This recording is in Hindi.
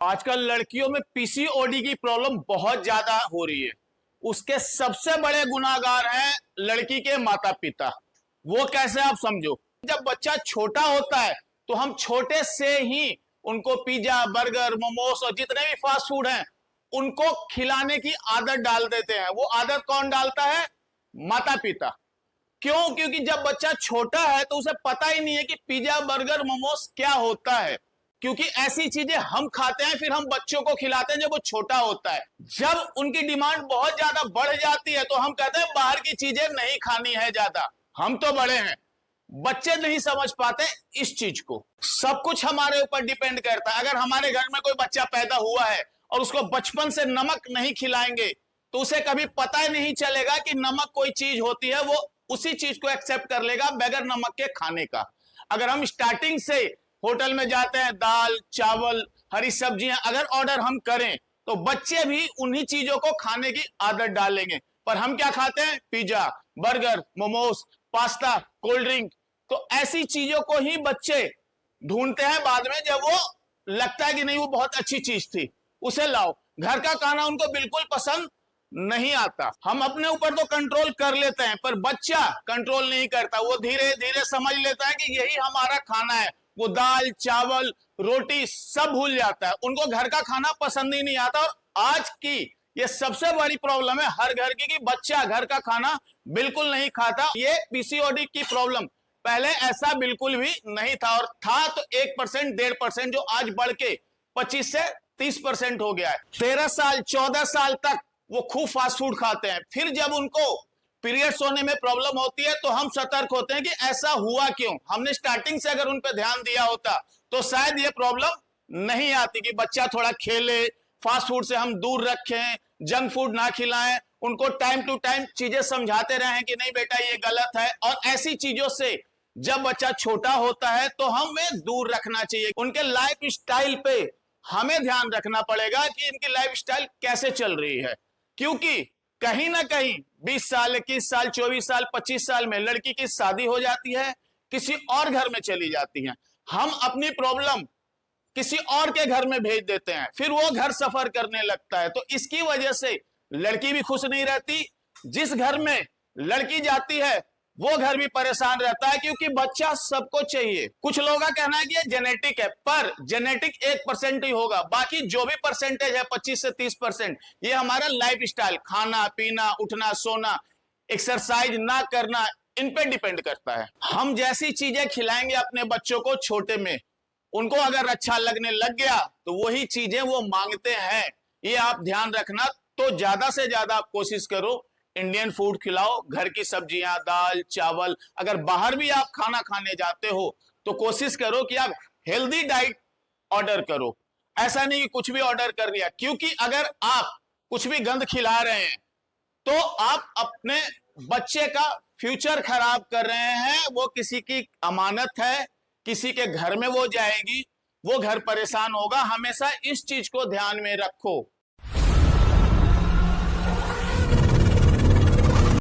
आजकल लड़कियों में पीसीओडी की प्रॉब्लम बहुत ज्यादा हो रही है। उसके सबसे बड़े गुनाहगार हैं लड़की के माता पिता। वो कैसे, आप समझो। जब बच्चा छोटा होता है तो हम छोटे से ही उनको पिज्जा, बर्गर, मोमोस और जितने भी फास्ट फूड हैं उनको खिलाने की आदत डाल देते हैं। वो आदत कौन डालता है? माता पिता। क्यों? क्योंकि जब बच्चा छोटा है तो उसे पता ही नहीं है कि पिज्जा, बर्गर, मोमोस क्या होता है। क्योंकि ऐसी चीजें हम खाते हैं, फिर हम बच्चों को खिलाते हैं जब वो छोटा होता है। जब उनकी डिमांड बहुत ज्यादा बढ़ जाती है तो हम कहते हैं बाहर की चीजें नहीं खानी है ज्यादा। हम तो बड़े हैं, बच्चे नहीं समझ पाते इस चीज को। सब कुछ हमारे ऊपर डिपेंड करता है। अगर हमारे घर में कोई बच्चा पैदा हुआ है और उसको बचपन से नमक नहीं खिलाएंगे तो उसे कभी पता ही नहीं चलेगा कि नमक कोई चीज होती है। वो उसी चीज को एक्सेप्ट कर लेगा बगैर नमक के खाने का। अगर हम स्टार्टिंग से होटल में जाते हैं, दाल, चावल, हरी सब्जियां अगर ऑर्डर हम करें तो बच्चे भी उन्हीं चीजों को खाने की आदत डालेंगे। पर हम क्या खाते हैं? Pizza, burger, momos, pasta, cold drink. तो ऐसी चीजों को ही बच्चे ढूंढते हैं बाद में, जब वो लगता है कि नहीं वो बहुत अच्छी चीज थी, उसे लाओ। घर का खाना उनको बिल्कुल पसंद नहीं आता। हम अपने ऊपर तो कंट्रोल कर लेते हैं पर बच्चा कंट्रोल नहीं करता। वो धीरे धीरे समझ लेता है कि यही हमारा खाना है। वो दाल, चावल, रोटी सब भूल जाता है। उनको घर का खाना पसंद ही नहीं आता। और आज की ये सबसे बड़ी प्रॉब्लम है हर घर की कि बच्चा घर का खाना बिल्कुल नहीं खाता। ये पीसीओडी की प्रॉब्लम पहले ऐसा बिल्कुल भी नहीं था, और था तो 1%, 1.5%, जो आज बढ़ के 25 से 30% हो गया है। 13 साल, 14 साल तक वो खूब फास्ट फूड खाते हैं। फिर जब उनको पीरियड्स होने में प्रॉब्लम होती है तो हम सतर्क होते हैं कि ऐसा हुआ क्यों। हमने स्टार्टिंग से अगर उन पर ध्यान दिया होता तो शायद ये प्रॉब्लम नहीं आती कि बच्चा थोड़ा खेले, फास्ट फूड से हम दूर रखें, जंक फूड ना खिलाएं, उनको टाइम टू टाइम चीजें समझाते रहें कि नहीं बेटा ये गलत है। और ऐसी चीजों से जब बच्चा छोटा होता है तो हमें दूर रखना चाहिए। उनके लाइफ स्टाइल पे हमें ध्यान रखना पड़ेगा कि इनकी लाइफ स्टाइल कैसे चल रही है। क्योंकि कहीं ना कहीं 20 साल, 21 साल, 24 साल, 25 साल में लड़की की शादी हो जाती है, किसी और घर में चली जाती है। हम अपनी प्रॉब्लम किसी और के घर में भेज देते हैं, फिर वो घर सफर करने लगता है। तो इसकी वजह से लड़की भी खुश नहीं रहती। जिस घर में लड़की जाती है वो घर भी परेशान रहता है, क्योंकि बच्चा सबको चाहिए। कुछ लोगों का कहना है कि ये जेनेटिक है, पर जेनेटिक 1% ही होगा। बाकी जो भी परसेंटेज है 25 से 30%, ये हमारा लाइफ स्टाइल, खाना पीना, उठना सोना, एक्सरसाइज ना करना, इन पे डिपेंड करता है। हम जैसी चीजें खिलाएंगे अपने बच्चों को छोटे में, उनको अगर अच्छा लगने लग गया तो वही चीजें वो मांगते हैं। ये आप ध्यान रखना। तो ज्यादा से ज्यादा आप कोशिश करो इंडियन फूड खिलाओ, घर की सब्जियां, दाल, चावल। अगर बाहर भी आप खाना खाने जाते हो तो कोशिश करो कि आप हेल्दी डाइट ऑर्डर करो। ऐसा नहीं कि कुछ भी ऑर्डर कर दिया, क्योंकि अगर आप कुछ भी गंद खिला रहे हैं तो आप अपने बच्चे का फ्यूचर खराब कर रहे हैं। वो किसी की अमानत है, किसी के घर में वो जाएगी, वो घर परेशान होगा। हमेशा इस चीज को ध्यान में रखो।